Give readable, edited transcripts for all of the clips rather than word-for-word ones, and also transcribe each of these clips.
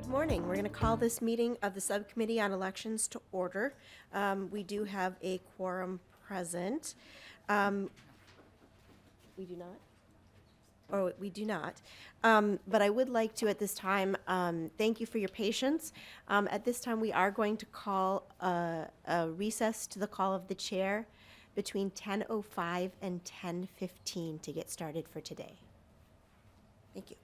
Good morning. We're going to call this meeting of the Subcommittee on Elections to order. We do have a quorum present. We do not? Oh, we do not. But I would like to, at this time, thank you for your patience. At this time, we are going to call a recess to the call of the chair between 10:05 and 10:15 to get started for today. Thank you.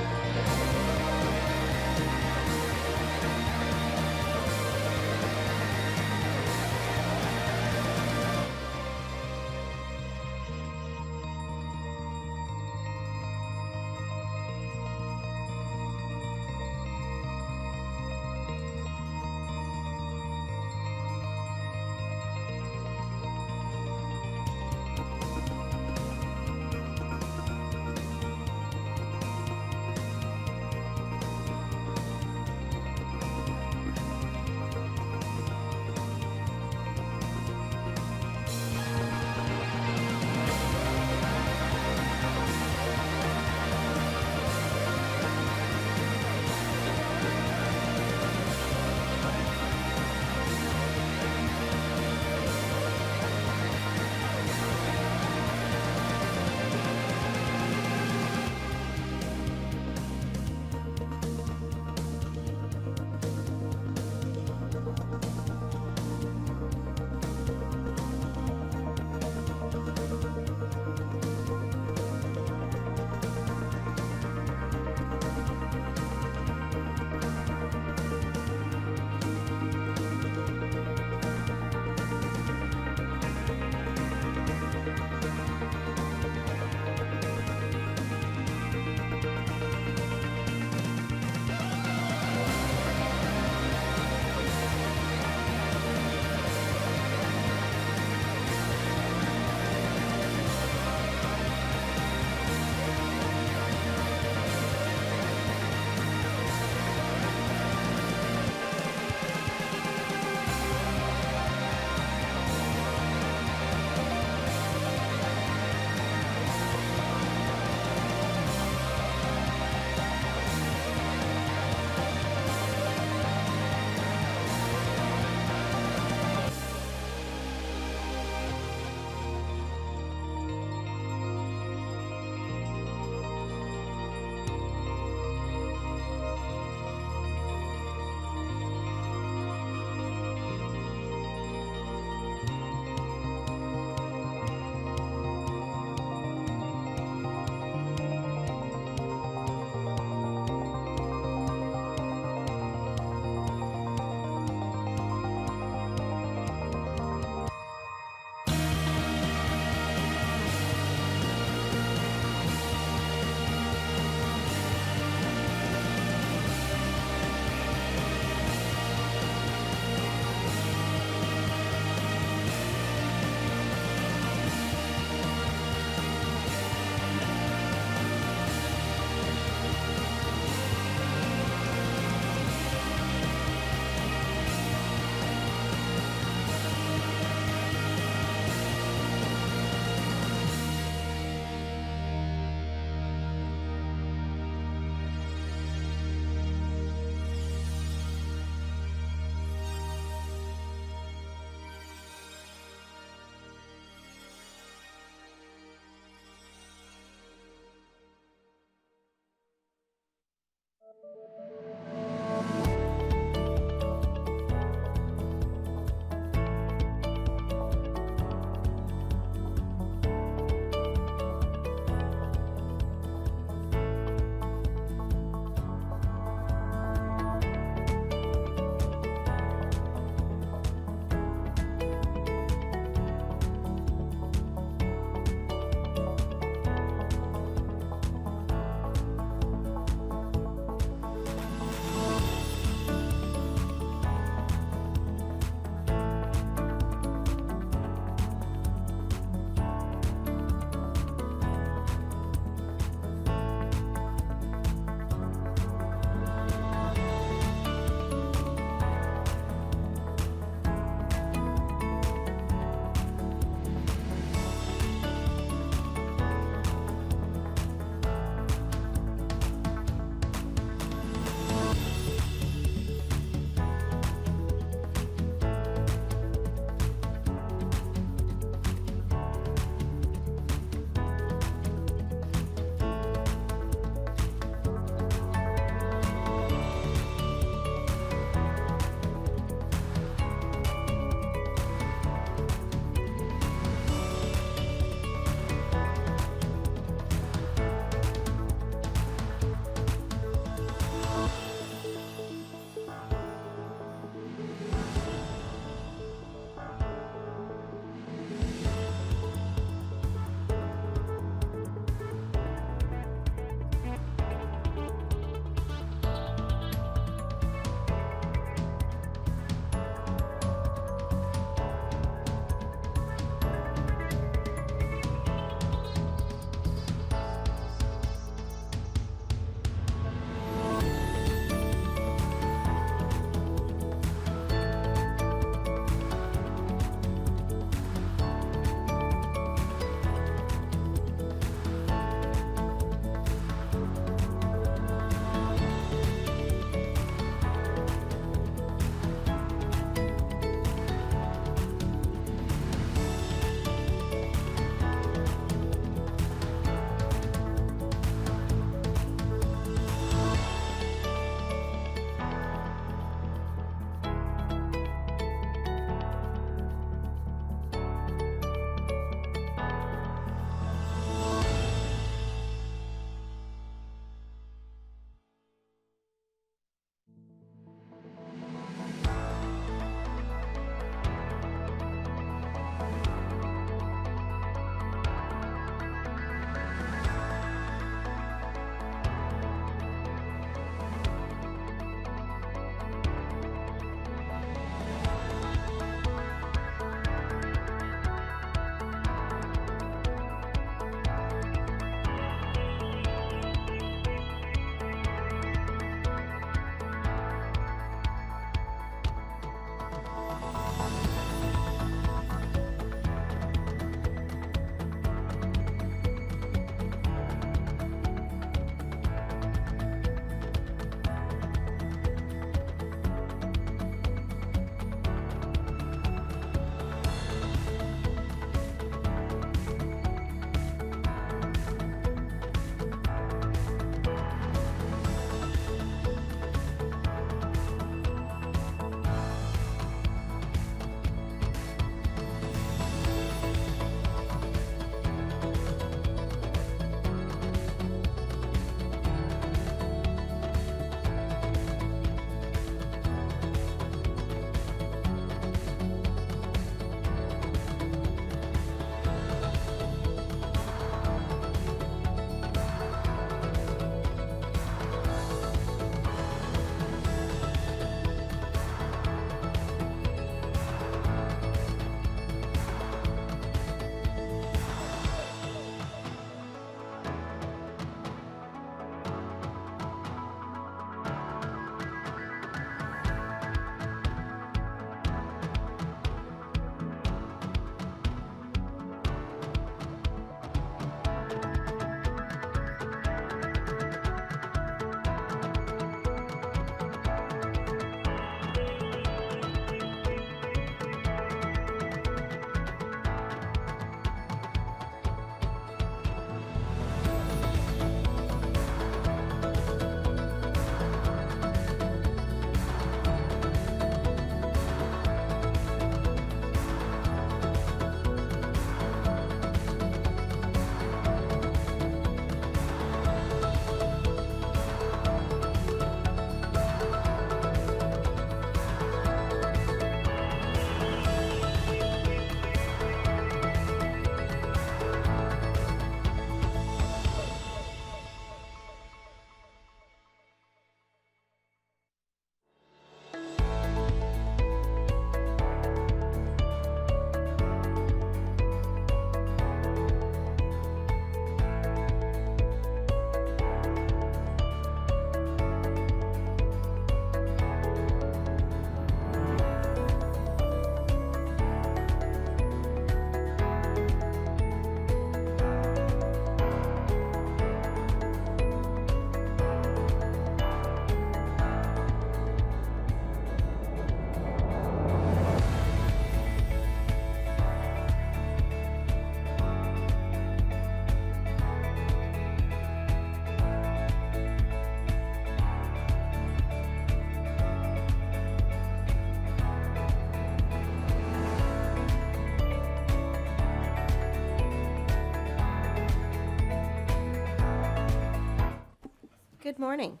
Good morning.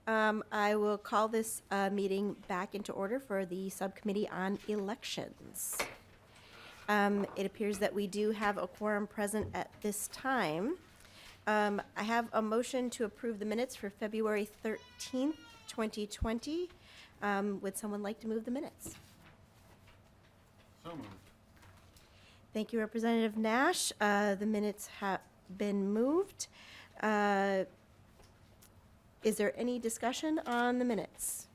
I will call this meeting back into order for the Subcommittee on Elections. It appears that we do have a quorum present at this time. I have a motion to approve the minutes for February 13th, 2020. Would someone like to move the minutes? So moved. Thank you, Representative Nash. The minutes have been moved. Is there any discussion on the minutes?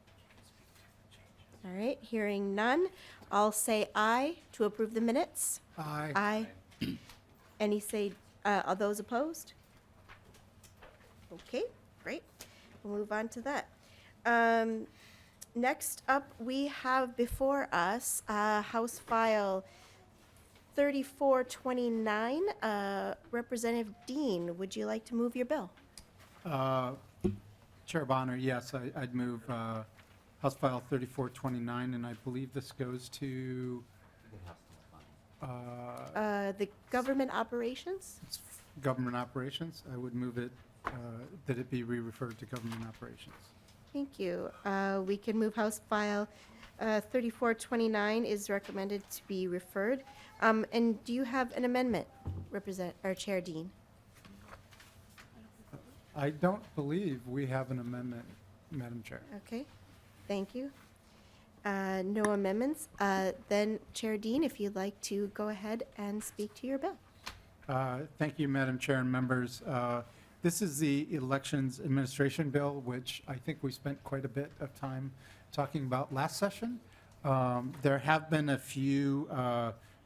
All right, hearing none, I'll say aye to approve the minutes. Aye. Aye. Any say, are those opposed? Okay, great. We'll move on to that. Next up, we have before us House File 3429. Representative Dehn, would you like to move your bill? Chair Bonner, yes, I'd move House File 3429, and I believe this goes to The government operations? it's government operations. I would move it, that it be re-referred to government operations. Thank you. We can move House File 3429 is recommended to be referred. And do you have an amendment, Chair Dehn? I don't believe we have an amendment, Madam Chair. Okay, thank you. No amendments. Then Chair Dehn, if you'd like to go ahead and speak to your bill. Thank you, Madam Chair and members. This is the Elections Administration Bill, which I think we spent quite a bit of time talking about last session. There have been a few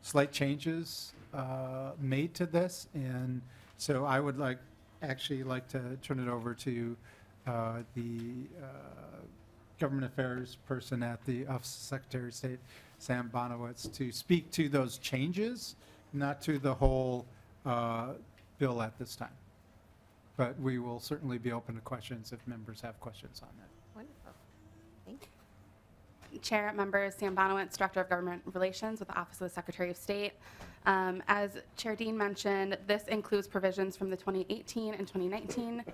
slight changes made to this, and so I would actually like to turn it over to the Government Affairs person at the Office of Secretary of State, Sam Bonowitz, to speak to those changes, not to the whole bill at this time. But we will certainly be open to questions if members have questions on that. Wonderful. Thank you. Chair, members, Sam Bonowitz, Director of Government Relations with the Office of the Secretary of State. As Chair Dehn mentioned, this includes provisions from the 2018 and 2019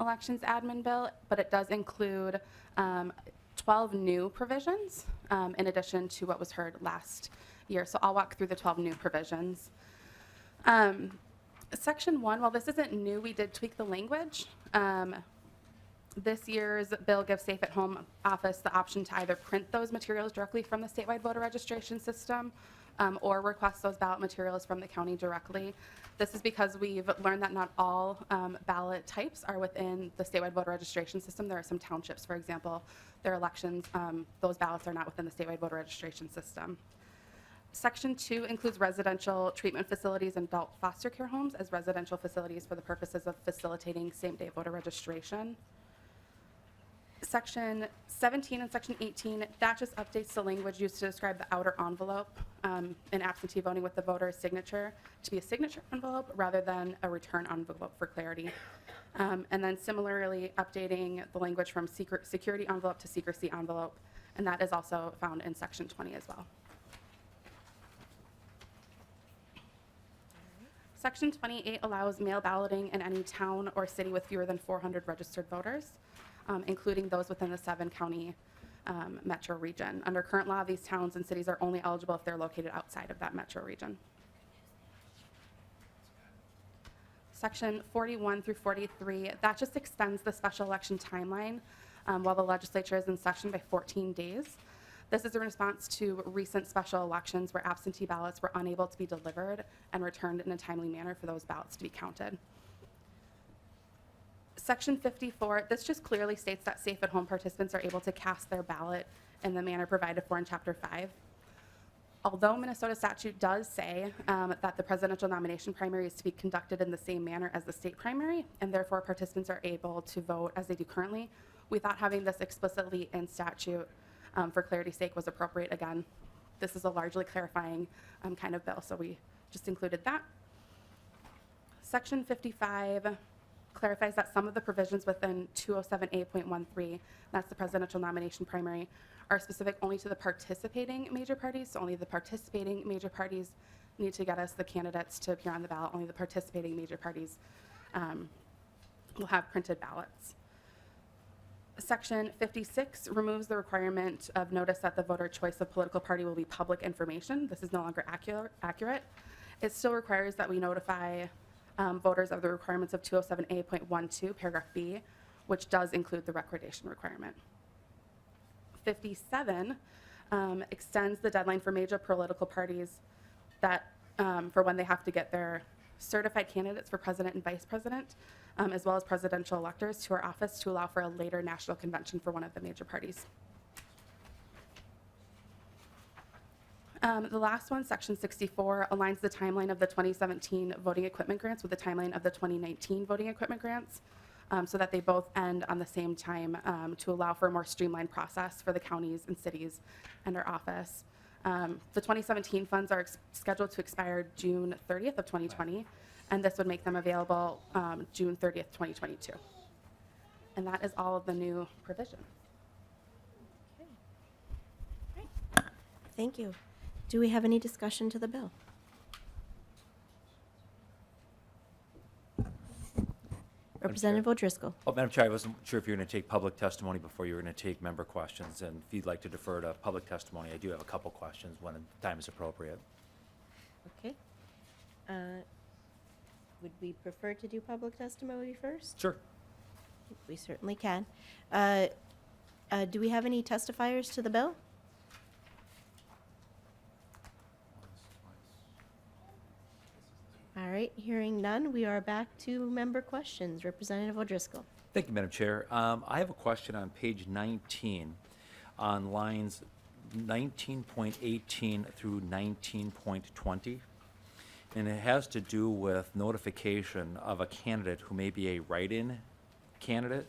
elections admin bill, but it does include 12 new provisions in addition to what was heard last year. So I'll walk through the 12 new provisions. Section 1, while this isn't new, we did tweak the language. This year's bill gives Safe at Home Office the option to either print those materials directly from the statewide voter registration system or request those ballot materials from the county directly. This is because we've learned that not all ballot types are within the statewide voter registration system. There are some townships, for example, their elections, those ballots are not within the statewide voter registration system. Section 2 includes residential treatment facilities and adult foster care homes as residential facilities for the purposes of facilitating same-day voter registration. Section 17 and Section 18, that just updates the language used to describe the outer envelope in absentee voting with the voter's signature to be a signature envelope rather than a return envelope for clarity. And then similarly updating the language from security envelope to secrecy envelope, and that is also found in Section 20 as well. Section 28 allows mail balloting in any town or city with fewer than 400 registered voters, including those within the 7-county metro region. Under current law, these towns and cities are only eligible if they're located outside of that metro region. Section 41 through 43, that just extends the special election timeline while the legislature is in session by 14 days. This is in response to recent special elections where absentee ballots were unable to be delivered and returned in a timely manner for those ballots to be counted. Section 54, this just clearly states that safe at home participants are able to cast their ballot in the manner provided for in Chapter 5. Although Minnesota statute does say that the presidential nomination primary is to be conducted in the same manner as the state primary, and therefore participants are able to vote as they do currently, we thought having this explicitly in statute for clarity's sake was appropriate. Again, this is a largely clarifying kind of bill, so we just included that. Section 55 clarifies that some of the provisions within 207A.13, that's the presidential nomination primary, are specific only to the participating major parties. So only the participating major parties need to get us the candidates to appear on the ballot. Only the participating major parties will have printed ballots. Section 56 removes the requirement of notice that the voter choice of political party will be public information. This is no longer accurate. It still requires that we notify voters of the requirements of 207A.12, paragraph B, which does include the recordation requirement. 57 extends the deadline for major political parties that for when they have to get their certified candidates for president and vice president, as well as presidential electors to our office to allow for a later national convention for one of the major parties. The last one, section 64, aligns the timeline of the 2017 voting equipment grants with the timeline of the 2019 voting equipment grants, so that they both end on the same time to allow for a more streamlined process for the counties and cities and our office. The 2017 funds are scheduled to expire June 30th of 2020, and this would make them available June 30th, 2022. And that is all of the new provision. Thank you. Do we have any discussion to the bill? Representative O'Driscoll. Oh, Madam Chair, I wasn't sure if you were going to take public testimony before you were going to take member questions. And if you'd like to defer to public testimony, I do have a couple questions when the time is appropriate. Okay. Would we prefer to do public testimony first? Sure. We certainly can. Do we have any testifiers to the bill? All right, hearing none, we are back to member questions. Representative O'Driscoll. Thank you, Madam Chair. I have a question on page 19 on lines 19.18 through 19.20. And it has to do with notification of a candidate who may be a write-in candidate.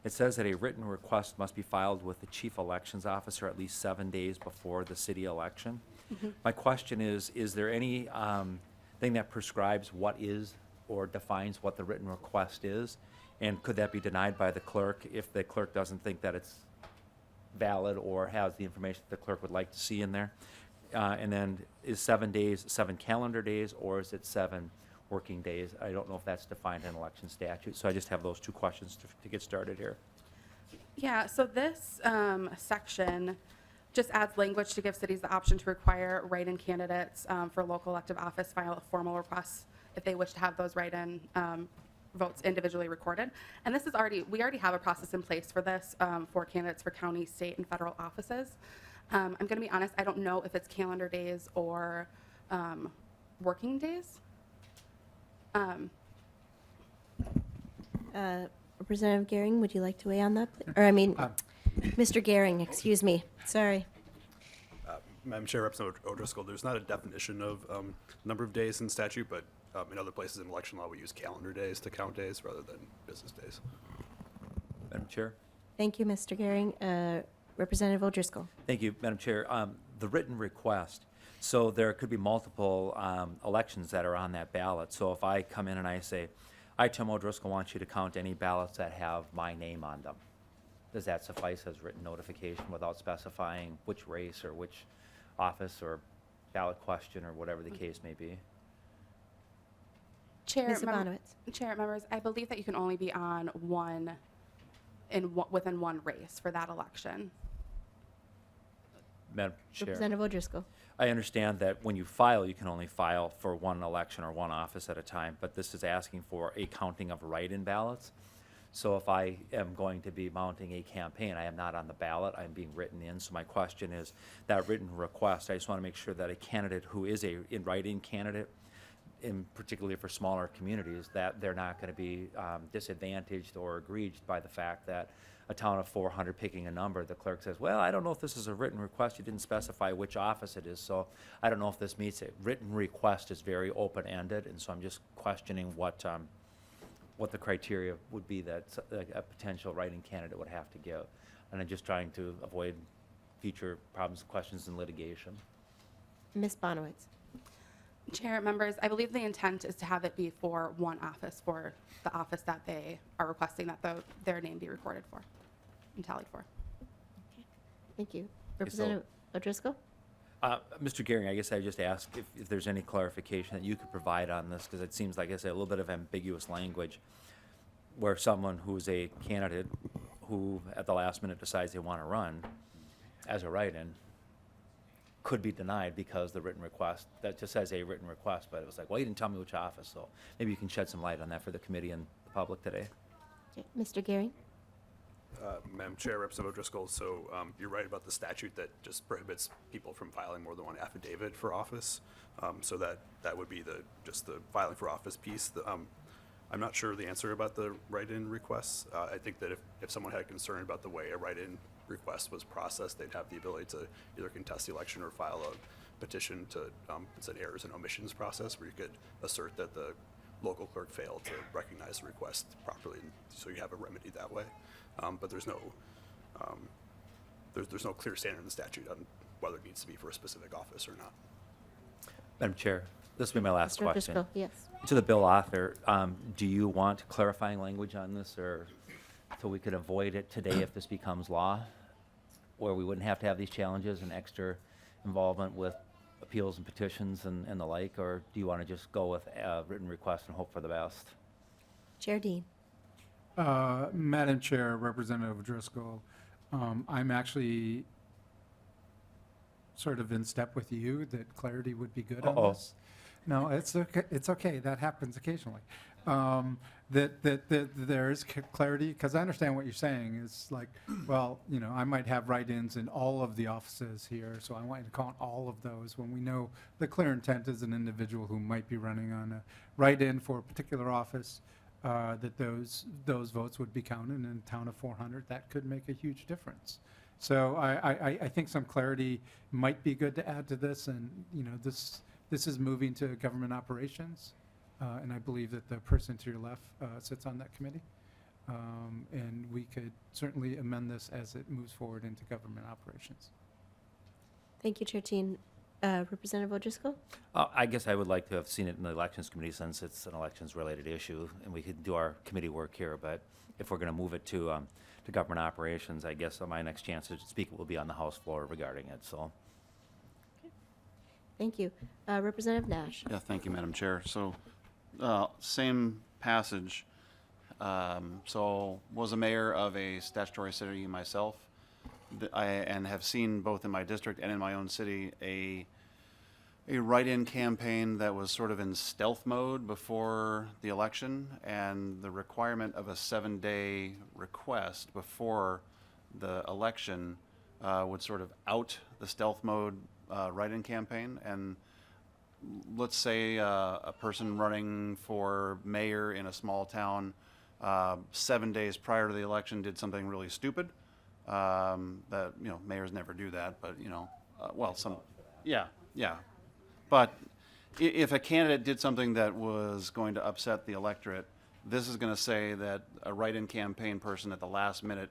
It says that a written request must be filed with the chief elections officer at least 7 days before the city election. My question is there any thing that prescribes what is or defines what the written request is? And could that be denied by the clerk if the clerk doesn't think that it's valid or has the information that the clerk would like to see in there? And then is 7 days 7 calendar days, or is it 7 working days? I don't know if that's defined in election statute. So I just have those two questions to get started here. Yeah, so this section just adds language to give cities the option to require write-in candidates for local elective office file a formal request if they wish to have those write-in votes individually recorded. And this is we already have a process in place for this for candidates for county, state, and federal offices. I'm going to be honest, I don't know if it's calendar days or working days. Representative Gehring, would you like to weigh on that? Or I mean, Mr. Gehring, excuse me. Sorry. Madam Chair, Representative O'Driscoll, there's not a definition of number of days in statute, but in other places in election law, we use calendar days to count days rather than business days. Madam Chair? Thank you, Mr. Gehring. Representative O'Driscoll. Thank you, Madam Chair. The written request, so there could be multiple elections that are on that ballot. So if I come in and I say, I, Tim O'Driscoll, want you to count any ballots that have my name on them, does that suffice as written notification without specifying which race or which office or ballot question or whatever the case may be? Ms. Ivanowitz. Chair, members, I believe that you can only be on within one race for that election. Madam Chair, Representative O'Driscoll. I understand that when you file, you can only file for one election or one office at a time, but this is asking for a counting of write-in ballots. So if I am going to be mounting a campaign, I am not on the ballot, I'm being written in. So my question is, that written request, I just want to make sure that a candidate who is a write-in candidate, in particularly for smaller communities, that they're not going to be disadvantaged or egreged by the fact that a town of 400 picking a number, the clerk says, well, I don't know if this is a written request, you didn't specify which office it is, so I don't know if this meets it. Written request is very open-ended, and so I'm just questioning what the criteria would be that a potential write-in candidate would have to give. And I'm just trying to avoid future problems, questions, and litigation. Ms. Bonowitz. Chair, members, I believe the intent is to have it be for one office, for the office that they are requesting that their name be recorded for and tallied for. Okay. Thank you. Representative O'Driscoll? Mr. Gehring, I guess I just ask if there's any clarification that you could provide on this, because it seems like, I say, a little bit of ambiguous language where someone who's a candidate who at the last minute decides they want to run as a write-in could be denied because the written request, that just says a written request, but it was like, well, you didn't tell me which office, so maybe you can shed some light on that for the committee and the public today. Okay, Mr. Gehring? Madam Chair, Representative O'Driscoll, so you're right about the statute that just prohibits people from filing more than one affidavit for office. So that would be just the filing for office piece. I'm not sure the answer about the write-in requests. I think that if someone had concern about the way a write-in request was processed, they'd have the ability to either contest the election or file a petition to, it's an errors and omissions process where you could assert that the local clerk failed to recognize the request properly, so you have a remedy that way. But there's no clear standard in the statute on whether it needs to be for a specific office or not. Madam Chair, this will be my last Mr. question. O'Driscoll, yes. To the bill author, do you want clarifying language on this, or so we could avoid it today if this becomes law, where we wouldn't have to have these challenges and extra involvement with appeals and petitions and the like, or do you want to just go with a written request and hope for the best? Chair Dehn? Madam Chair, Representative Driscoll, I'm actually sort of in step with you that clarity would be good on Uh-oh. this. No, it's okay. It's okay. That happens occasionally. That there is clarity, because I understand what you're saying. It's like, well, you know, I might have write-ins in all of the offices here, so I want you to count all of those when we know the clear intent is an individual who might be running on a write-in for a particular office, that those votes would be counted in a town of 400. That could make a huge difference. So I think some clarity might be good to add to this, and, you know, this is moving to government operations, and I believe that the person to your left sits on that committee. And we could certainly amend this as it moves forward into government operations. Thank you, Chair Dehn. Representative O'Driscoll? I guess I would like to have seen it in the Elections Committee since it's an elections-related issue, and we could do our committee work here, but if we're going to move it to government operations, I guess my next chance to speak will be on the House floor regarding it, so. Thank you. Representative Nash? Yeah, thank you, Madam Chair. So, same passage. So, was a mayor of a statutory city myself, and have seen both in my district and in my own city a write-in campaign that was sort of in stealth mode before the election, and the requirement of a 7-day request before the election would sort of out the stealth mode write-in campaign. And let's say a person running for mayor in a small town 7 days prior to the election did something really stupid. That, you know, mayors never do that, but, you know, well, yeah. But if a candidate did something that was going to upset the electorate, this is going to say that a write-in campaign person at the last minute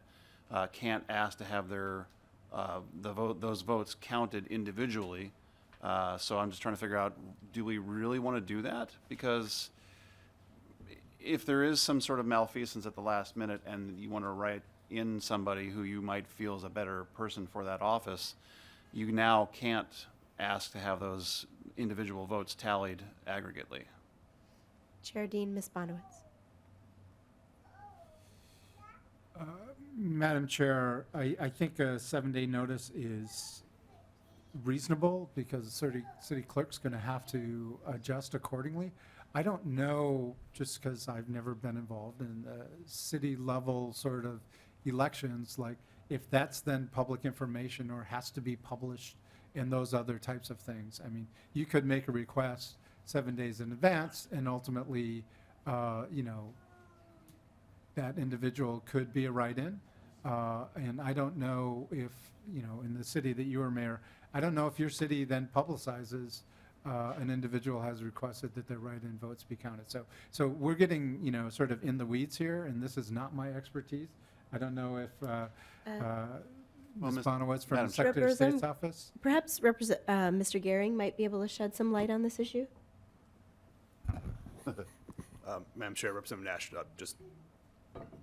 can't ask to have their those votes counted individually. So I'm just trying to figure out, do we really want to do that? Because if there is some sort of malfeasance at the last minute and you want to write in somebody who you might feel is a better person for that office, you now can't ask to have those individual votes tallied aggregately. Chair Dehn, Ms. Bonowitz? Madam Chair, I think a 7-day notice is reasonable because the city clerk's going to have to adjust accordingly. I don't know, just because I've never been involved in the city level sort of elections, like if that's then public information or has to be published and those other types of things. I mean, you could make a request 7 days in advance and ultimately, you know, that individual could be a write-in. And I don't know if, you know, in the city that you are mayor, I don't know if your city then publicizes an individual has requested that their write-in votes be counted. So we're getting, you know, sort of in the weeds here, and this is not my expertise. I don't know if Ms. Bonowitz from the Secretary of State's office. Perhaps Mr. Gehring might be able to shed some light on this issue? Madam Chair, Representative Nash, just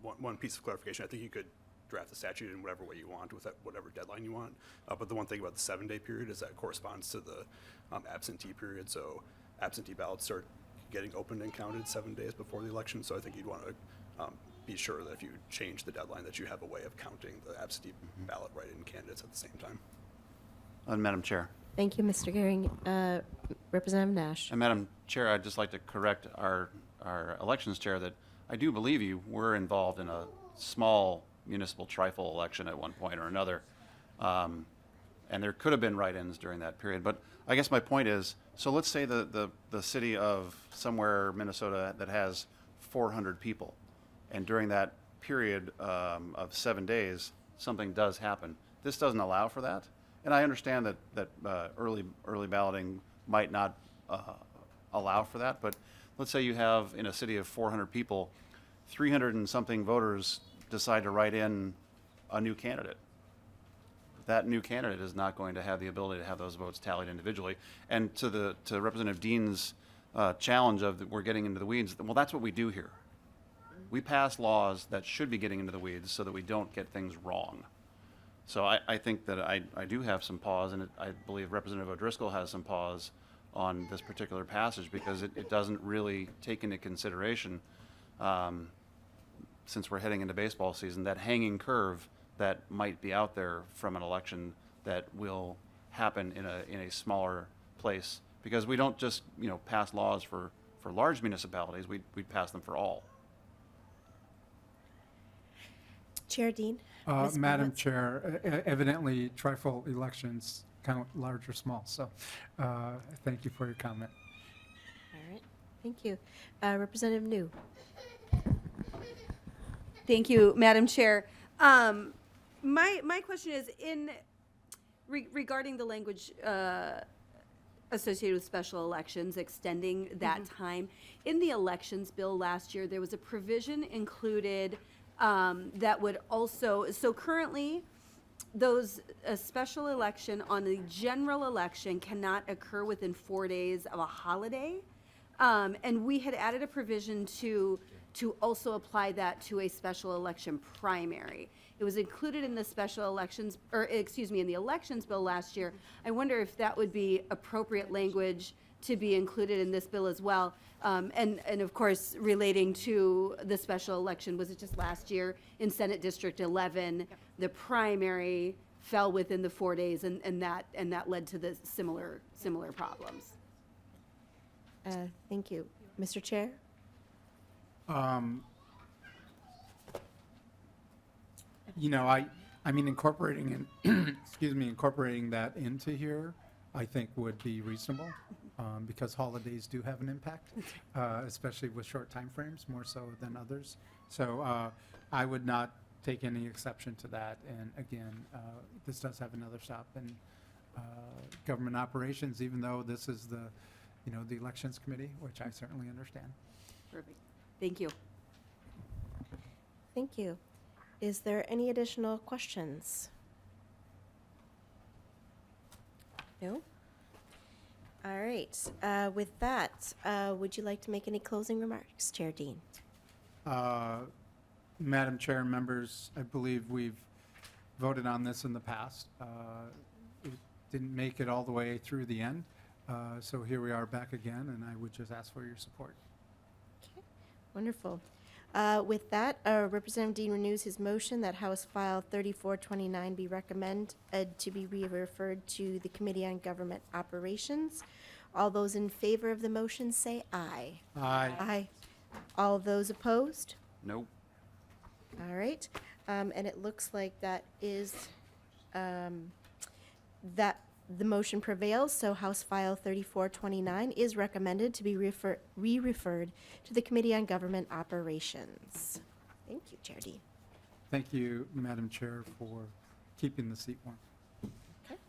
one piece of clarification. I think you could draft the statute in whatever way you want with whatever deadline you want. But the one thing about the 7-day period is that corresponds to the absentee period. So absentee ballots start getting opened and counted 7 days before the election. So I think you'd want to be sure that if you change the deadline, that you have a way of counting the absentee ballot write-in candidates at the same time. And Madam Chair. Thank you, Mr. Gehring. Representative Nash. And Madam Chair, I'd just like to correct our elections chair that I do believe you were involved in a small municipal trifle election at one point or another. And there could have been write-ins during that period. But I guess my point is, so let's say the city of somewhere, Minnesota, that has 400 people. And during that period of 7 days, something does happen. This doesn't allow for that. And I understand that early balloting might not allow for that, but let's say you have, in a city of 400 people, 300 and something voters decide to write in a new candidate. That new candidate is not going to have the ability to have those votes tallied individually. And to Representative Dehn's challenge of we're getting into the weeds, well, that's what we do here. We pass laws that should be getting into the weeds so that we don't get things wrong. So I think that I do have some pause, and I believe Representative O'Driscoll has some pause on this particular passage because it doesn't really take into consideration, since we're heading into baseball season, that hanging curve that might be out there from an election that will happen in a smaller place. Because we don't just pass laws for large municipalities, we pass them for all. Chair Dehn. Ms. Madam Clements? Chair, evidently trifle elections count large or small, so thank you for your comment. All right, thank you. Representative New. Thank you, Madam Chair. My question is regarding the language associated with special elections, extending that time. In the elections bill last year, there was a provision included that would also, so currently, a special election on the general election cannot occur within 4 days of a holiday. And we had added a provision to also apply that to a special election primary. It was included in the special elections, or excuse me, in the elections bill last year. I wonder if that would be appropriate language to be included in this bill as well. And of course, relating to the special election, was it just last year in Senate District 11, yep. The primary fell within the 4 days, and that led to the similar problems. Thank you. Mr. Chair? I mean, incorporating incorporating that into here, I think would be reasonable, because holidays do have an impact, especially with short time frames, more so than others. So I would not take any exception to that. And again, this does have another stop in government operations, even though this is the Elections Committee, which I certainly understand. Perfect. Thank you. Thank you. Is there any additional questions? No? All right. With that, would you like to make any closing remarks, Chair Dehn? Madam Chair and members, I believe we've voted on this in the past. It didn't make it all the way through the end, so here we are back again, and I would just ask for your support. Okay, wonderful. With that, Representative Dehn renews his motion that House File 3429 be recommended to be referred to the Committee on Government Operations. All those in favor of the motion say aye. Aye. Aye. All those opposed? Nope. All right. And it looks like that is, that the motion prevails, so House File 3429 is recommended to be re-referred to the Committee on Government Operations. Thank you, Chair Dehn. Thank you, Madam Chair, for keeping the seat warm. Okay.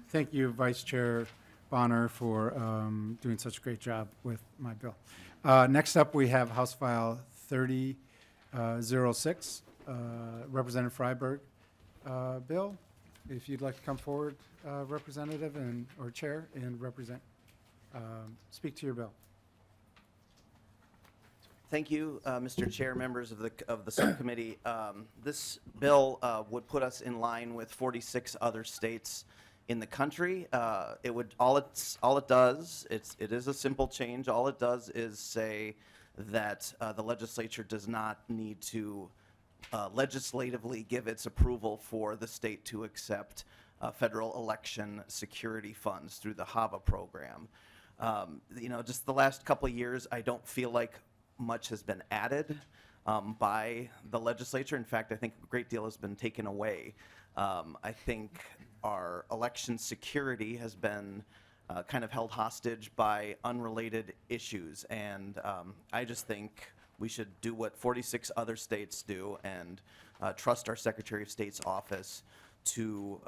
Thank you, Vice Chair Bonner, for doing such a great job with my bill. Next up, we have House File 30, 06, Representative Freiberg bill. If you'd like to come forward, Representative or Chair, and speak to your bill. Thank you, Mr. Chair, members of the subcommittee. This bill would put us in line with 46 other states in the country. It is a simple change. All it does is say that the legislature does not need to legislatively give its approval for the state to accept federal election security funds through the HAVA program. Just the last couple of years, I don't feel like much has been added by the legislature. In fact, I think a great deal has been taken away. I think our election security has been kind of held hostage by unrelated issues, and I just think we should do what 46 other states do and trust our Secretary of State's office to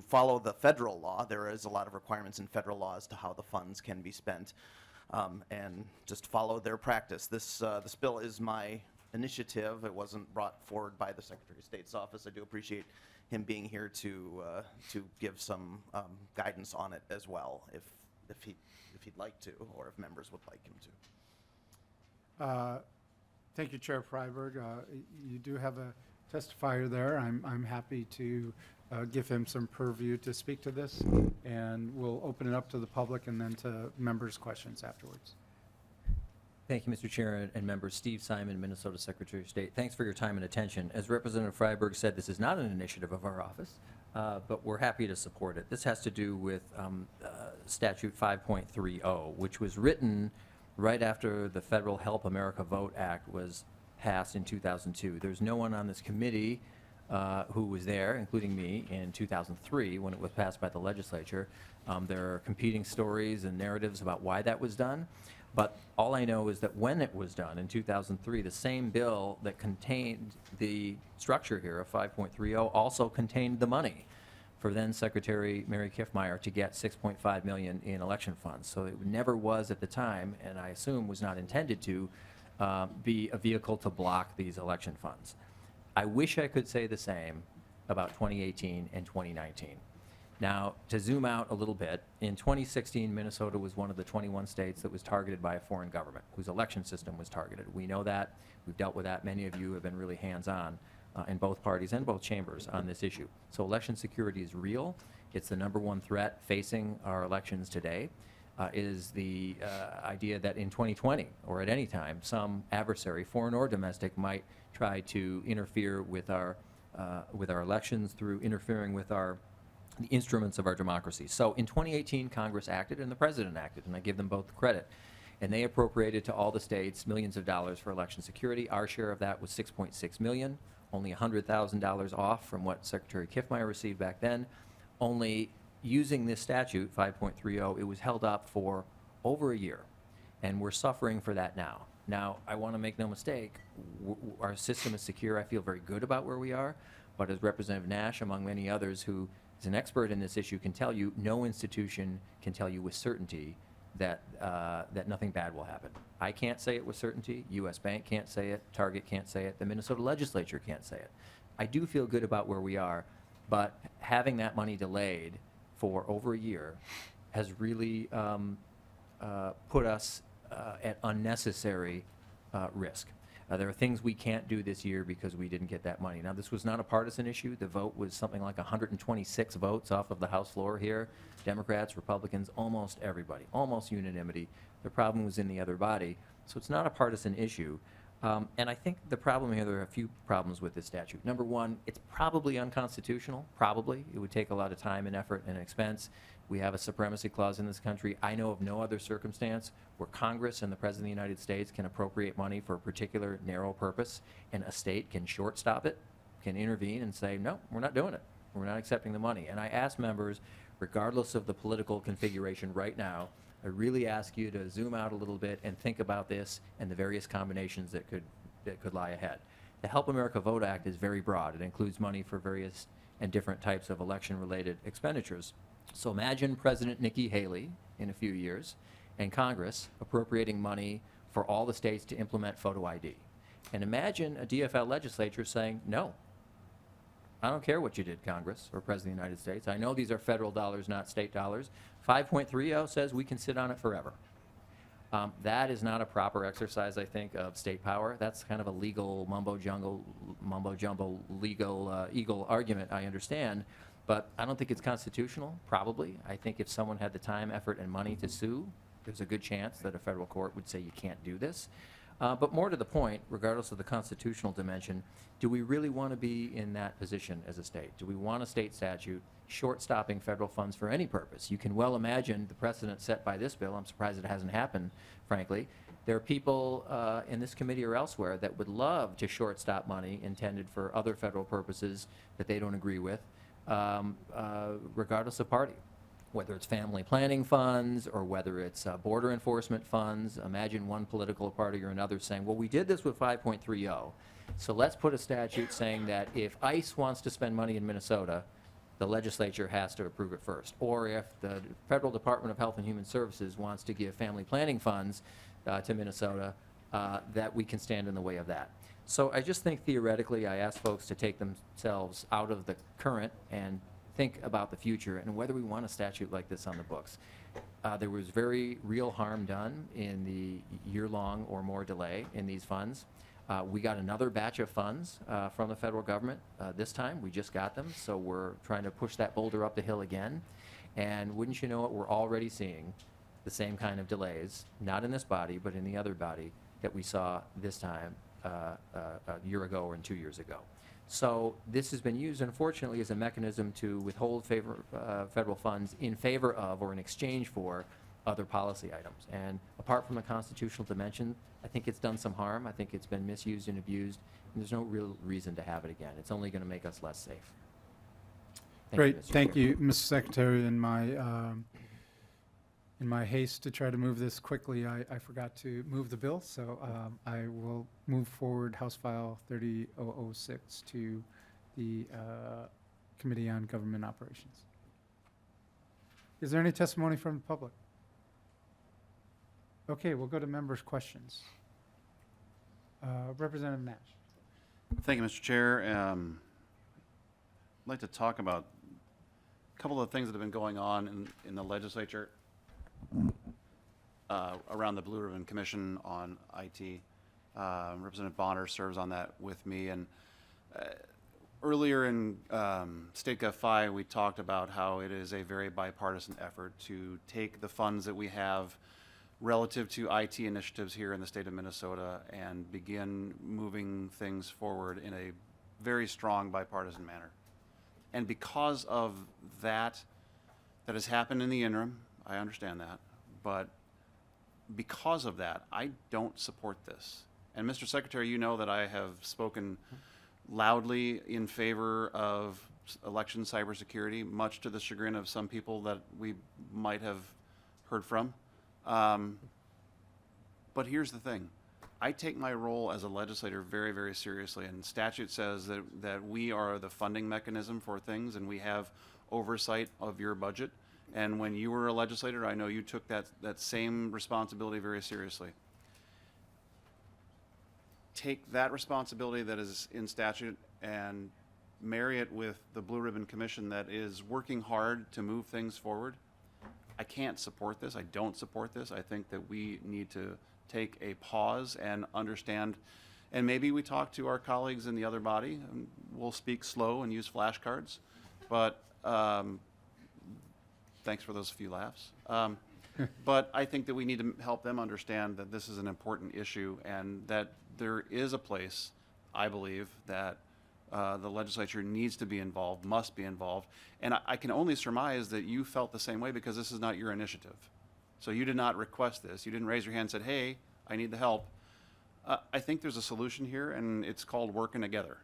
follow the federal law. There is a lot of requirements in federal law as to how the funds can be spent, and just follow their practice. This bill is my initiative. It wasn't brought forward by the Secretary of State's office. I do appreciate him being here to give some guidance on it as well, if he'd like to, or if members would like him to. Thank you, Chair Freiberg. You do have a testifier there. I'm happy to give him some purview to speak to this, and we'll open it up to the public and then to members' questions afterwards. Thank you, Mr. Chair and members. Steve Simon, Minnesota Secretary of State. Thanks for your time and attention. As Representative Freiberg said, this is not an initiative of our office, but we're happy to support it. This has to do with Statute 5.30, which was written right after the Federal Help America Vote Act was passed in 2002. There's no one on this committee who was there, including me, in 2003 when it was passed by the legislature. There are competing stories and narratives about why that was done. But all I know is that when it was done in 2003, the same bill that contained the structure here of 5.30 also contained the money for then Secretary Mary Kiffmeyer to get $6.5 million in election funds. So it never was at the time, and I assume was not intended to, be a vehicle to block these election funds. I wish I could say the same about 2018 and 2019. Now, to zoom out a little bit, in 2016, Minnesota was one of the 21 states that was targeted by a foreign government, whose election system was targeted. We know that. We've dealt with that. Many of you have been really hands-on in both parties and both chambers on this issue. So election security is real. It's the #1 threat facing our elections today. Is the idea that in 2020, or at any time, some adversary, foreign or domestic, might try to interfere with our elections through interfering with the instruments of our democracy. So in 2018, Congress acted and the President acted, and I give them both credit. And they appropriated to all the states millions of dollars for election security. Our share of that was $6.6 million, only $100,000 off from what Secretary Kiffmeyer received back then. Only using this statute, 5.30, it was held up for over a year, and we're suffering for that now. Now, I want to make no mistake, our system is secure. I feel very good about where we are, but as Representative Nash, among many others who is an expert in this issue, can tell you, no institution can tell you with certainty that nothing bad will happen. I can't say it with certainty. U.S. Bank can't say it. Target can't say it. The Minnesota legislature can't say it. I do feel good about where we are, but having that money delayed for over a year has really put us at unnecessary risk. There are things we can't do this year because we didn't get that money. Now, this was not a partisan issue. The vote was something like 126 votes off of the House floor here. Democrats, Republicans, almost everybody, almost unanimity. The problem was in the other body. So it's not a partisan issue. And I think the problem here, there are a few problems with this statute. Number one, it's probably unconstitutional, probably. It would take a lot of time and effort and expense. We have a supremacy clause in this country. I know of no other circumstance where Congress and the President of the United States can appropriate money for a particular narrow purpose, and a state can shortstop it, can intervene and say, no, we're not doing it. We're not accepting the money. And I ask members, regardless of the political configuration right now, I really ask you to zoom out a little bit and think about this and the various combinations that could lie ahead. The Help America Vote Act is very broad. It includes money for various and different types of election-related expenditures. So imagine President Nikki Haley in a few years and Congress appropriating money for for all the states to implement photo ID. And imagine a DFL legislature saying, no, I don't care what you did, Congress or President of the United States. I know these are federal dollars, not state dollars. 5.30 says we can sit on it forever. That is not a proper exercise, I think, of state power. That's kind of a legal mumbo-jumbo legal argument, I understand. But I don't think it's constitutional, probably. I think if someone had the time, effort, and money to sue, there's a good chance that a federal court would say you can't do this. But more to the point, regardless of the constitutional dimension, do we really want to be in that position as a state? Do we want a state statute short-stopping federal funds for any purpose? You can well imagine the precedent set by this bill. I'm surprised it hasn't happened, frankly. There are people in this committee or elsewhere that would love to short-stop money intended for other federal purposes that they don't agree with, regardless of party. Whether it's family planning funds or whether it's border enforcement funds. Imagine one political party or another saying, well, we did this with 5.30, so let's put a statute saying that if ICE wants to spend money in Minnesota, the legislature has to approve it first. Or if the Federal Department of Health and Human Services wants to give family planning funds to Minnesota, that we can stand in the way of that. So I just think theoretically, I ask folks to take themselves out of the current and think about the future and whether we want a statute like this on the books. There was very real harm done in the year-long or more delay in these funds. We got another batch of funds from the federal government this time. We just got them, so we're trying to push that boulder up the hill again. And wouldn't you know it, we're already seeing the same kind of delays, not in this body, but in the other body that we saw this time a year ago or 2 years ago. So this has been used, unfortunately, as a mechanism to withhold federal funds in favor of or in exchange for other policy items. And apart from the constitutional dimension, I think it's done some harm. I think it's been misused and abused, and there's no real reason to have it again. It's only going to make us less safe. Great, Mr. thank Chair. you, Mr. Secretary. In my haste to try to move this quickly, I forgot to move the bill, so I will move forward House File 30006 to the Committee on Government Operations. Is there any testimony from the public? Okay, we'll go to members' questions. Representative Nash. Thank you, Mr. Chair. I'd like to talk about a couple of things that have been going on in the legislature around the Blue Ribbon Commission on IT. Representative Bonner serves on that with me. And earlier in State Gov 5, we talked about how it is a very bipartisan effort to take the funds that we have relative to IT initiatives here in the state of Minnesota and begin moving things forward in a very strong bipartisan manner. And because of that has happened in the interim, I understand that, but because of that, I don't support this. And Mr. Secretary, you know that I have spoken loudly in favor of election cybersecurity, much to the chagrin of some people that we might have heard from. But here's the thing. I take my role as a legislator very, very seriously, and statute says that we are the funding mechanism for things, and we have oversight of your budget. And when you were a legislator, I know you took that same responsibility very seriously. Take that responsibility that is in statute and marry it with the Blue Ribbon Commission that is working hard to move things forward. I can't support this. I don't support this. I think that we need to take a pause and understand, and maybe we talk to our colleagues in the other body, and we'll speak slow and use flashcards, but thanks for those few laughs. But I think that we need to help them understand that this is an important issue and that there is a place, I believe, that the legislature needs to be involved, must be involved. And I can only surmise that you felt the same way because this is not your initiative. So you did not request this. You didn't raise your hand and said, hey, I need the help. I think there's a solution here, and it's called working together.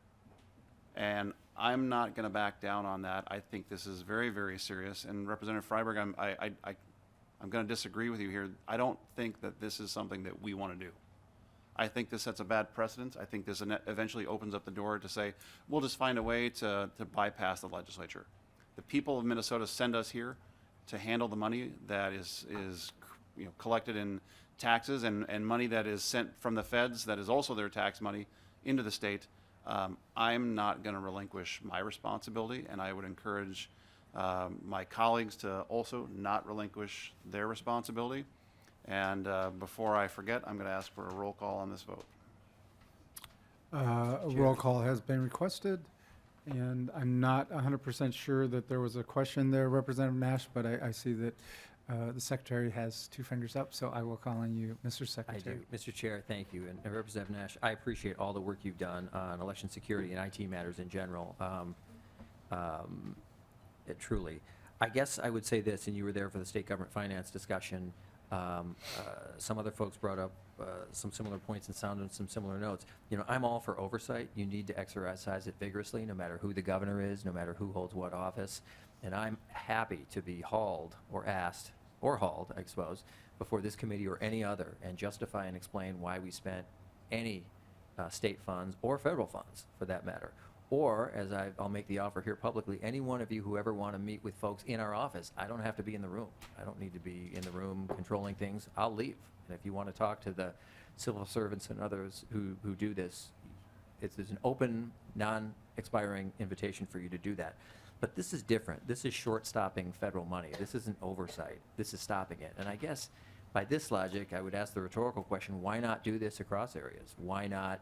And I'm not going to back down on that. I think this is very, very serious. And Representative Freiberg, I'm going to disagree with you here. I don't think that this is something that we want to do. I think this sets a bad precedent. I think this eventually opens up the door to say, we'll just find a way to bypass the legislature. The people of Minnesota send us here to handle the money that is collected in taxes and money that is sent from the feds, that is also their tax money, into the state, I'm not going to relinquish my responsibility, and I would encourage my colleagues to also not relinquish their responsibility. And before I forget, I'm going to ask for a roll call on this vote. A roll call has been requested, and I'm not 100% sure that there was a question there, Representative Nash, but I see that the Secretary has two fingers up, so I will call on you, Mr. I Secretary. do. Mr. Chair, thank you. And Representative Nash, I appreciate all the work you've done on election security and IT matters in general. Truly. I guess I would say this, and you were there for the state government finance discussion. Some other folks brought up some similar points and sounded some similar notes. You know, I'm all for oversight. You need to exercise it vigorously, no matter who the governor is, no matter who holds what office. And I'm happy to be hauled or asked, or hauled, I suppose, before this committee or any other, and justify and explain why we spent any state funds or federal funds, for that matter. Or, as I'll make the offer here publicly, any one of you who ever want to meet with folks in our office, I don't have to be in the room. I don't need to be in the room controlling things. I'll leave. And if you want to talk to the civil servants and others who do this, there's an open, non-expiring invitation for you to do that. But this is different. This is short-stopping federal money. This isn't oversight. This is stopping it. And I guess by this logic, I would ask the rhetorical question, why not do this across areas? Why not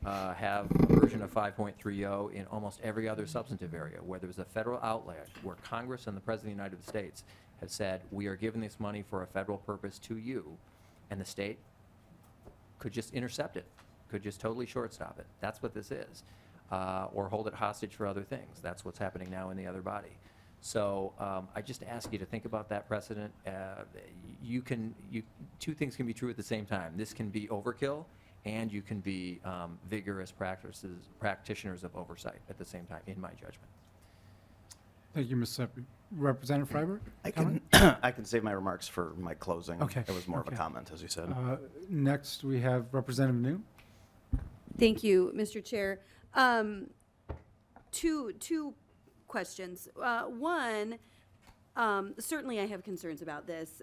have a version of 5.30 in almost every other substantive area where there's a federal outlay, where Congress and the President of the United States have said, we are giving this money for a federal purpose to you, and the state could just intercept it, could just totally shortstop it. That's what this is. Or hold it hostage for other things. That's what's happening now in the other body. So I just ask you to think about that precedent. Two things can be true at the same time. This can be overkill, and you can be vigorous practitioners of oversight at the same time, in my judgment. Thank you, Mr. Representative Freiberg? I can save my remarks for my closing. Okay, It was more of okay. a comment, as you said. Next, we have Representative New. Thank you, Mr. Chair. Two questions. One, certainly I have concerns about this,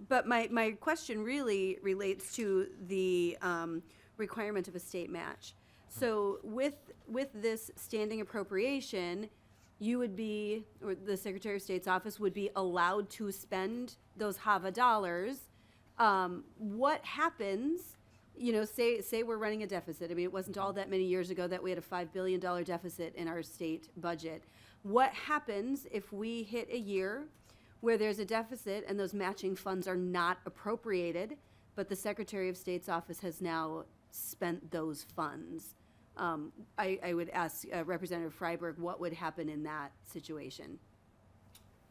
but my question really relates to the requirement of a state match. So with this standing appropriation, you would be, or the Secretary of State's office would be allowed to spend those HAVA dollars. What happens? You know, say we're running a deficit. I mean, it wasn't all that many years ago that we had a $5 billion deficit in our state budget. What happens if we hit a year where there's a deficit and those matching funds are not appropriated, but the Secretary of State's office has now spent those funds? I would ask Representative Freiberg what would happen in that situation.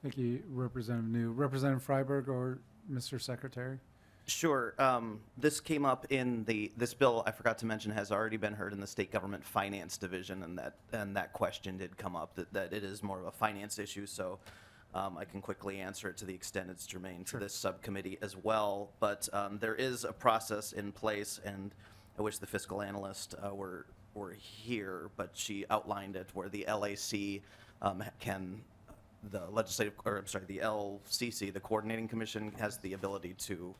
Thank you, Representative New. Representative Freiberg or Mr. Secretary? Sure. This came up in this bill, I forgot to mention, has already been heard in the State Government Finance Division, and that question did come up, that it is more of a finance issue, so I can quickly answer it to the extent it's germane to this subcommittee as well. But there is a process in place, and I wish the fiscal analyst were here, but she outlined it, where the LAC the LCC, the Coordinating Commission, has the ability to,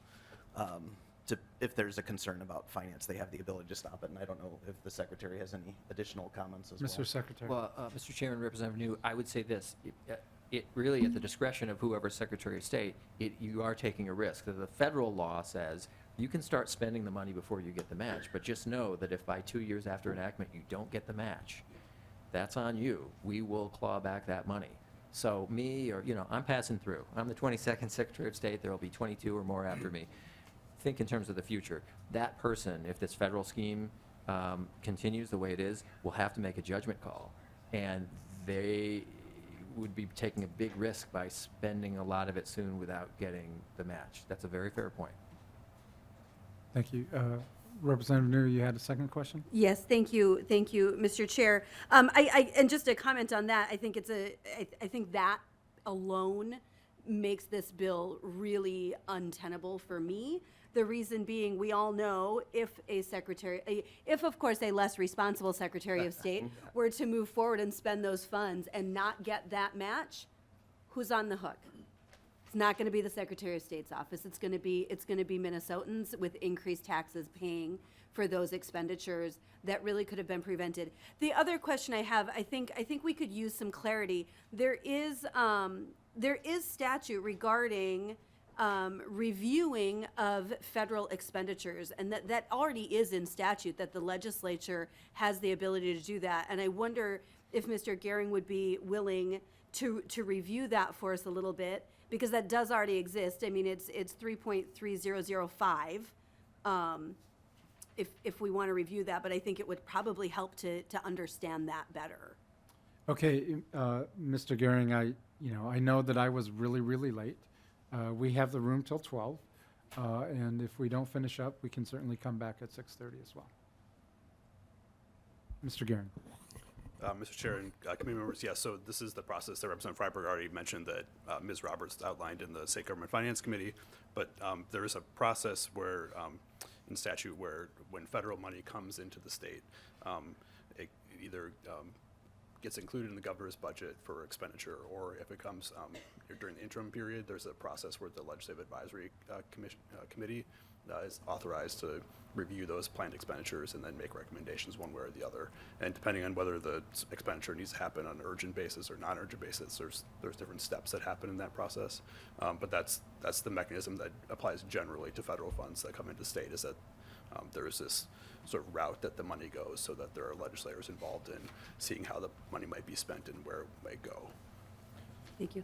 if there's a concern about finance, they have the ability to stop it. And I don't know if the Secretary has any additional comments as well. Mr. Secretary? Well, Mr. Chairman, Representative New, I would say this. It really, at the discretion of whoever Secretary of State, you are taking a risk. The federal law says you can start spending the money before you get the match, but just know that if by 2 years after enactment you don't get the match, that's on you. We will claw back that money. So me, or, I'm passing through. I'm the 22nd Secretary of State. There will be 22 or more after me. Think in terms of the future. That person, if this federal scheme continues the way it is, will have to make a judgment call. And they would be taking a big risk by spending a lot of it soon without getting the match. That's a very fair point. Thank you. Representative New, you had a second question? Yes, thank you, Mr. Chair. And just a comment on that, I think I think that alone makes this bill really untenable for me. The reason being, we all know if of course a less responsible Secretary of State were to move forward and spend those funds and not get that match, who's on the hook? It's not going to be the Secretary of State's office. It's going to be Minnesotans with increased taxes paying for those expenditures that really could have been prevented. The other question I have, I think we could use some clarity. There is statute regarding reviewing of federal expenditures, and that already is in statute, that the legislature has the ability to do that. And I wonder if Mr. Gehring would be willing to review that for us a little bit, because that does already exist. I mean, it's 3.3005, if we want to review that, but I think it would probably help to understand that better. Okay, Mr. Gehring, I know that I was really, really late. We have the room till 12, and if we don't finish up, we can certainly come back at 6:30 as well. Mr. Gehring. Mr. Chair and committee members, yes, so this is the process that Representative Freiberg already mentioned that Ms. Roberts outlined in the State Government Finance Committee, but there is a process where, in statute, where when federal money comes into the state, it either gets included in the governor's budget for expenditure, or if it comes during the interim period, there's a process where the Legislative Advisory Committee is authorized to review those planned expenditures and then make recommendations one way or the other. And depending on whether the expenditure needs to happen on an urgent basis or non-urgent basis, there's different steps that happen in that process. But that's the mechanism that applies generally to federal funds that come into state, is that there is this sort of route that the money goes, so that there are legislators involved in seeing how the money might be spent and where it might go. Thank you.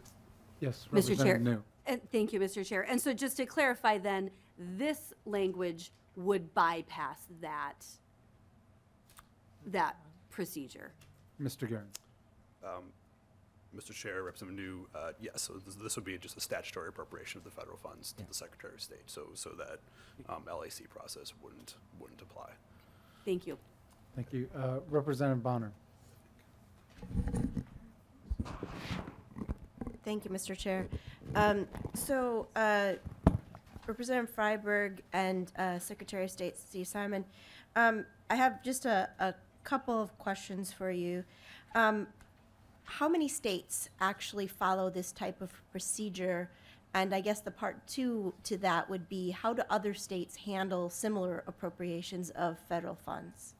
Yes, Mr. Chair. Representative New. And thank you, Mr. Chair. And so just to clarify then, this language would bypass that procedure. Mr. Gehring. Mr. Chair, Representative New, yes, so this would be just a statutory appropriation of the federal funds to the Secretary of State, so that LAC process wouldn't apply. Thank you. Thank you. Representative Bonner. Thank you, Mr. Chair. Representative Freiberg and Secretary of State Steve Simon, I have just a couple of questions for you. How many states actually follow this type of procedure? And I guess the part two to that would be, how do other states handle similar appropriations of federal funds?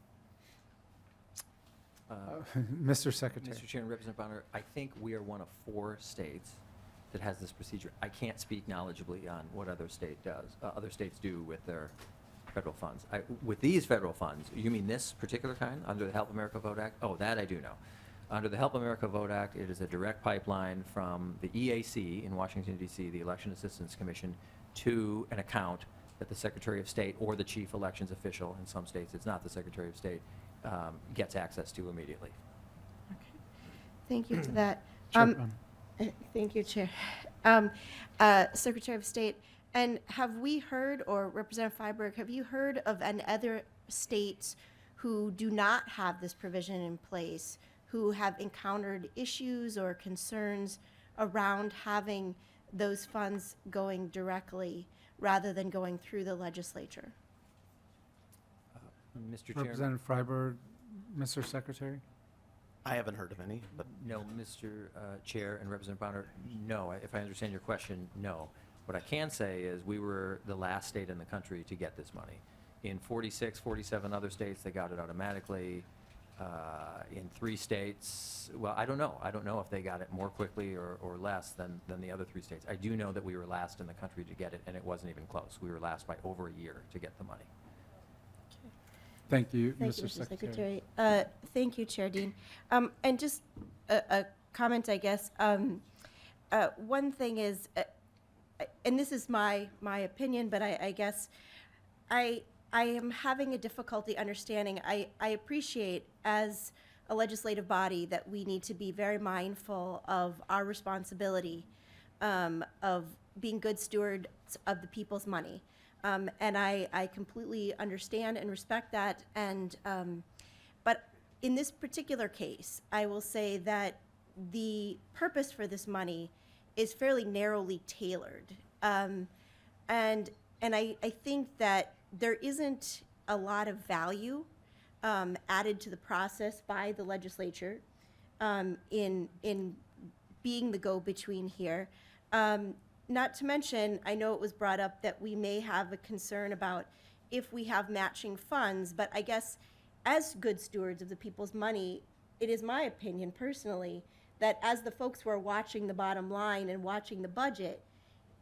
Mr. Secretary. Mr. Chair and Representative Bonner, I think we are one of 4 states that has this procedure. I can't speak knowledgeably on what other states do with their federal funds. With these federal funds, you mean this particular kind, under the Help America Vote Act? Oh, that I do know. Under the Help America Vote Act, it is a direct pipeline from the EAC in Washington, D.C., the Election Assistance Commission, to an account that the Secretary of State or the chief elections official, in some states it's not the Secretary of State, gets access to immediately. Okay. Thank you to that. Chair Bonner. Thank you, Chair. Secretary of State, and have we heard, or Representative Freiberg, have you heard of any other states who do not have this provision in place, who have encountered issues or concerns around having those funds going directly rather than going through the legislature? Mr. Chair. Representative Freiberg, Mr. Secretary. I haven't heard of any, but No, Mr. Chair and Representative Bonner, no. If I understand your question, no. What I can say is we were the last state in the country to get this money. In 46, 47 other states, they got it automatically. In 3 states, well, I don't know. I don't know if they got it more quickly or less than the other 3 states. I do know that we were last in the country to get it, and it wasn't even close. We were last by over a year to get the money. Thank you, Thank you, Mr. Mr. Secretary. Secretary. Thank you, Chair Dehn. And just a comment, I guess. One thing is, and this is my opinion, but I guess I am having a difficulty understanding. I appreciate, as a legislative body, that we need to be very mindful of our responsibility of being good stewards of the people's money. And I completely understand and respect that. And but in this particular case, I will say that the purpose for this money is fairly narrowly tailored. And I think that there isn't a lot of value added to the process by the legislature in being the go-between here. not to mention, I know it was brought up that we may have a concern about if we have matching funds, but I guess as good stewards of the people's money, it is my opinion personally that as the folks who are watching the bottom line and watching the budget,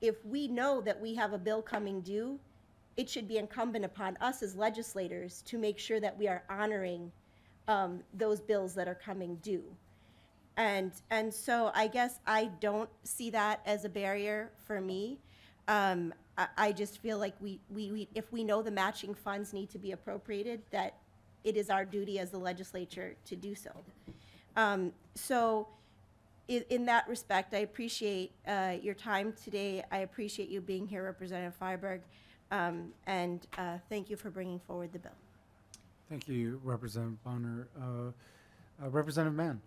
if we know that we have a bill coming due, it should be incumbent upon us as legislators to make sure that we are honoring those bills that are coming due. And so I guess I don't see that as a barrier for me. I just feel like we if we know the matching funds need to be appropriated, that it is our duty as the legislature to do so. So in that respect, I appreciate your time today. I appreciate you being here, Representative Freiberg, and thank you for bringing forward the bill. Thank you, Representative Bonner. Representative Mann.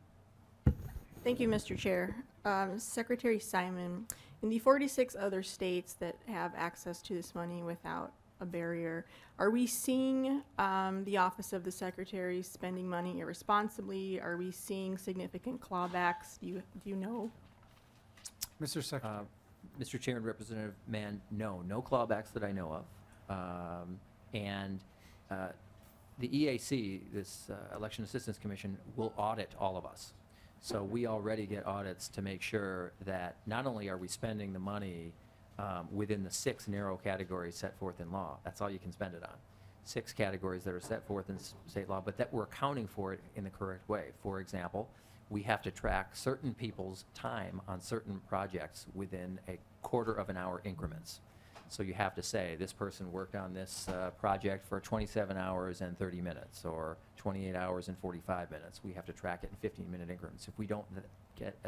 Thank you, Mr. Chair. Secretary Simon, in the 46 other states that have access to this money without a barrier, are we seeing the Office of the Secretary spending money irresponsibly? Are we seeing significant clawbacks? Do you know? Mr. Secretary. Mr. Chair and Representative Mann, no clawbacks that I know of. The EAC, this Election Assistance Commission, will audit all of us. So we already get audits to make sure that not only are we spending the money within the 6 narrow categories set forth in law, that's all you can spend it on, 6 categories that are set forth in state law, but that we're accounting for it in the correct way. For example, we have to track certain people's time on certain projects within a quarter of an hour increments. So you have to say, this person worked on this project for 27 hours and 30 minutes, or 28 hours and 45 minutes. We have to track it in 15-minute increments. If we don't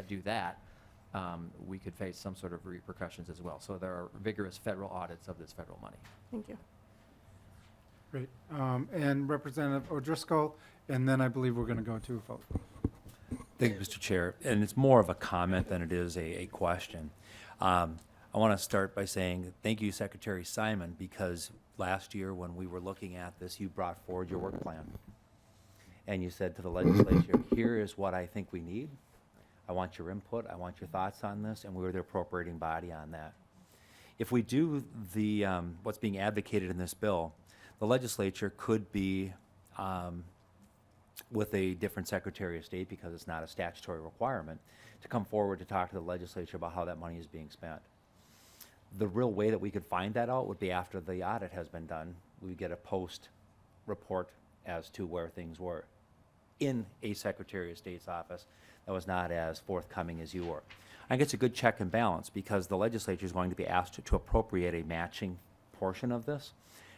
do that, we could face some sort of repercussions as well. So there are vigorous federal audits of this federal money. Thank you. Great. And Representative O'Driscoll, and then I believe we're going to go to a vote. Thank you, Mr. Chair. And it's more of a comment than it is a question. I want to start by saying thank you, Secretary Simon, because last year when we were looking at this, you brought forward your work plan. And you said to the legislature, here is what I think we need. I want your input. I want your thoughts on this. And we were the appropriating body on that. If we do the what's being advocated in this bill, the legislature could be with a different Secretary of State, because it's not a statutory requirement, to come forward to talk to the legislature about how that money is being spent. The real way that we could find that out would be after the audit has been done. We get a post report as to where things were in a Secretary of State's office that was not as forthcoming as you were. I think it's a good check and balance, because the legislature is going to be asked to appropriate a matching portion of this,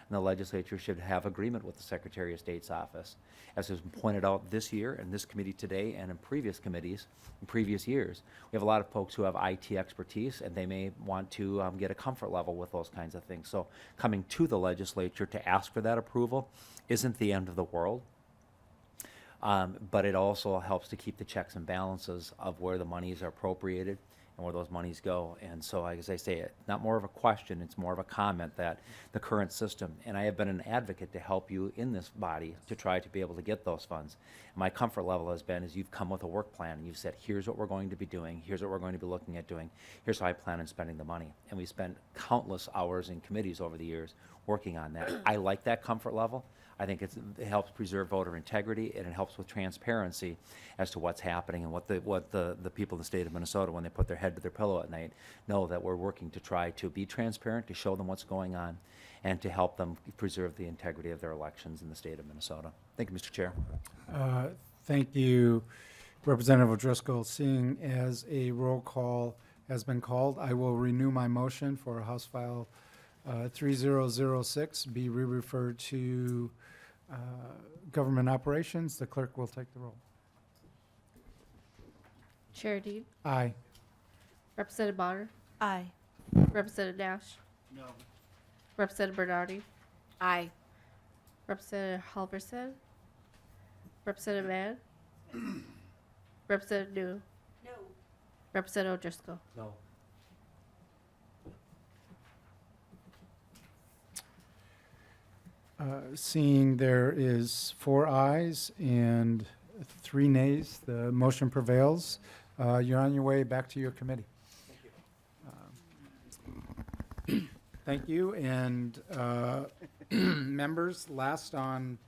and the legislature should have agreement with the Secretary of State's office. As has been pointed out this year, in this committee today, and in previous committees, in previous years, we have a lot of folks who have IT expertise, and they may want to get a comfort level with those kinds of things. So coming to the legislature to ask for that approval isn't the end of the world, but it also helps to keep the checks and balances of where the monies are appropriated and where those monies go. And so, as I say, it's not more of a question, it's more of a comment that the current system, and I have been an advocate to help you in this body to try to be able to get those funds. And my comfort level has been, is you've come with a work plan, and you've said, here's what we're going to be doing, here's what we're going to be looking at doing, here's how I plan on spending the money. And we spent countless hours in committees over the years working on that. I like that comfort level. I think it helps preserve voter integrity, and it helps with transparency as to what's happening, and what the people in the state of Minnesota, when they put their head to their pillow at night, know that we're working to try to be transparent, to show them what's going on, and to help them preserve the integrity of their elections in the state of Minnesota. Thank you, Mr. Chair. Thank you, Representative O'Driscoll. Seeing as a roll call has been called, I will renew my motion for House File 3006 be re-referred to Government Operations. The clerk will take the roll. Chair Dehn, Aye. Representative Bonner, Aye. Representative Nash. No. Representative Bernardi, Aye. Representative Halverson, Representative Mann, Representative New. No. Representative O'Driscoll. No. Seeing there is 4 ayes and 3 nays, the motion prevails. You're on your way back to your committee. Thank you, and members, last on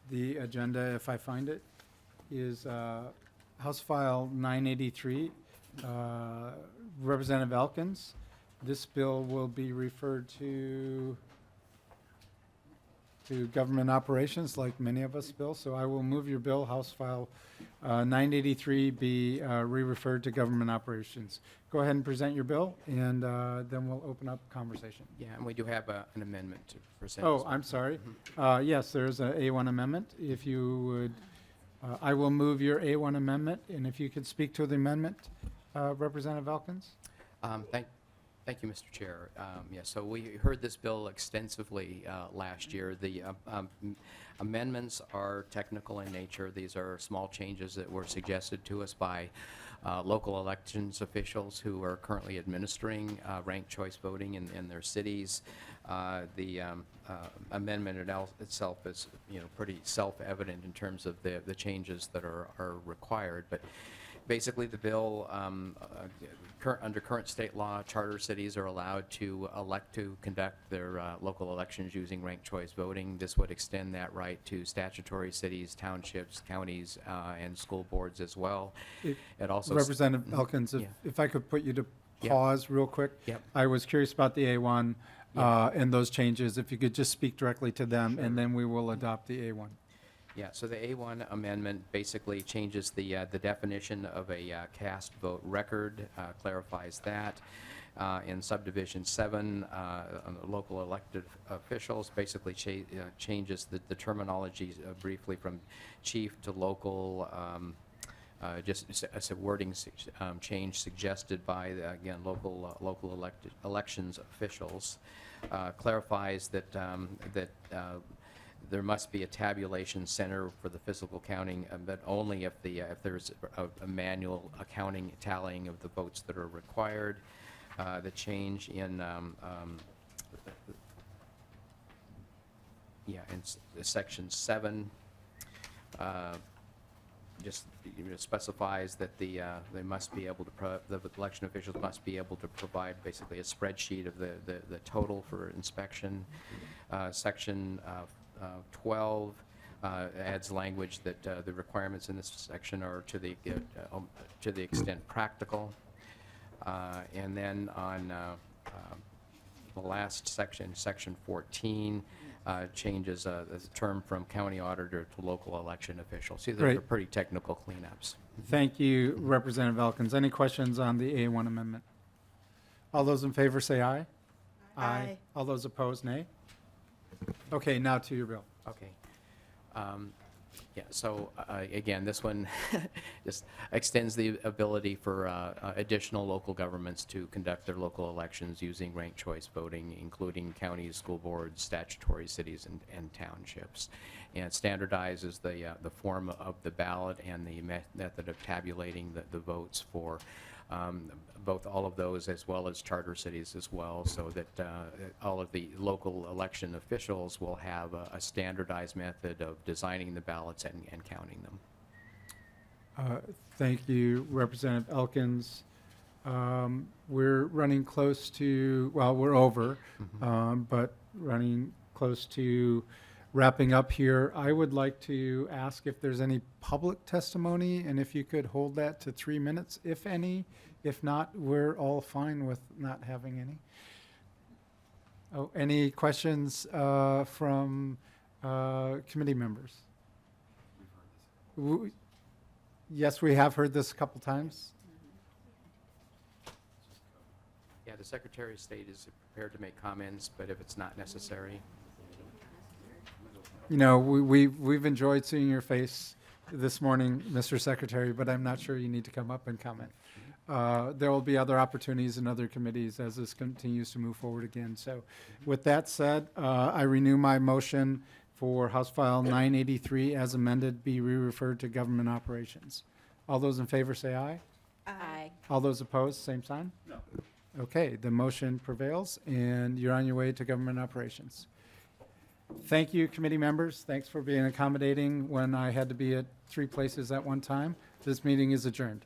the agenda, if I find it, is House File 983, Representative Elkins. This bill will be referred to government operations, like many of us, Bill. So I will move your bill, House File 983, be re-referred to government operations. Go ahead and present your bill, and then we'll open up conversation. Yeah, and we do have an amendment to present. Oh, as well. I'm sorry. Yes, there's a A1 amendment. If you would, I will move your A1 amendment, and if you could speak to the amendment, Representative Elkins? Thank you, Mr. Chair. Yeah, so we heard this bill extensively last year. The amendments are technical in nature. These are small changes that were suggested to us by local elections officials who are currently administering ranked choice voting in their cities. The amendment itself is, pretty self-evident in terms of the changes that are required. But basically, the bill, under current state law, charter cities are allowed to elect to conduct their local elections using ranked choice voting. This would extend that right to statutory cities, townships, counties, and school boards as well. It also Representative Elkins, Yeah. if I could put you to Yep. pause real quick. Yep. I was curious about the A1 and those changes. If you could just speak directly to them, and then we will adopt the A1. Yeah, so the A1 amendment basically changes the definition of a cast vote record, clarifies that. In subdivision 7, on the local elected officials, basically changes the terminology briefly from chief to local, just as a wording change suggested by, again, local elections officials. Clarifies that there must be a tabulation center for the physical counting, but only if there's a manual accounting, tallying of the votes that are required. The change in section 7 just specifies that they must be able to the election officials must be able to provide basically a spreadsheet of the total for inspection. Section 12 adds language that the requirements in this section are to the extent practical. And then on the last section, section 14, changes the term from county auditor to local election official. See, those are Great. pretty technical cleanups. Thank you, Representative Elkins. Any questions on the A1 amendment? All those in favor say aye. Aye. All those opposed, nay. Okay, now to your bill. Okay. Yeah, so again, this one just extends the ability for additional local governments to conduct their local elections using ranked choice voting, including counties, school boards, statutory cities, and townships. And standardizes the form of the ballot and the method of tabulating the votes for both all of those as well as charter cities as well, so that all of the local election officials will have a standardized method of designing the ballots and counting them. Thank you, Representative Elkins. We're running close to, well, we're over, but running close to wrapping up here. I would like to ask if there's any public testimony, and if you could hold that to 3 minutes, if any. If not, we're all fine with not having any. Oh, any questions from committee members? Yes, we have heard this a couple times. Yeah, the Secretary of State is prepared to make comments, but if it's not necessary. You know, we've enjoyed seeing your face this morning, Mr. Secretary, but I'm not sure you need to come up and comment. There will be other opportunities in other committees as this continues to move forward again. So with that said, I renew my motion for House File 983 as amended be re-referred to government operations. All those in favor say aye. Aye. All those opposed, same sign? No. Okay, the motion prevails, and you're on your way to government operations. Thank you, committee members. Thanks for being accommodating when I had to be at 3 places at one time. This meeting is adjourned.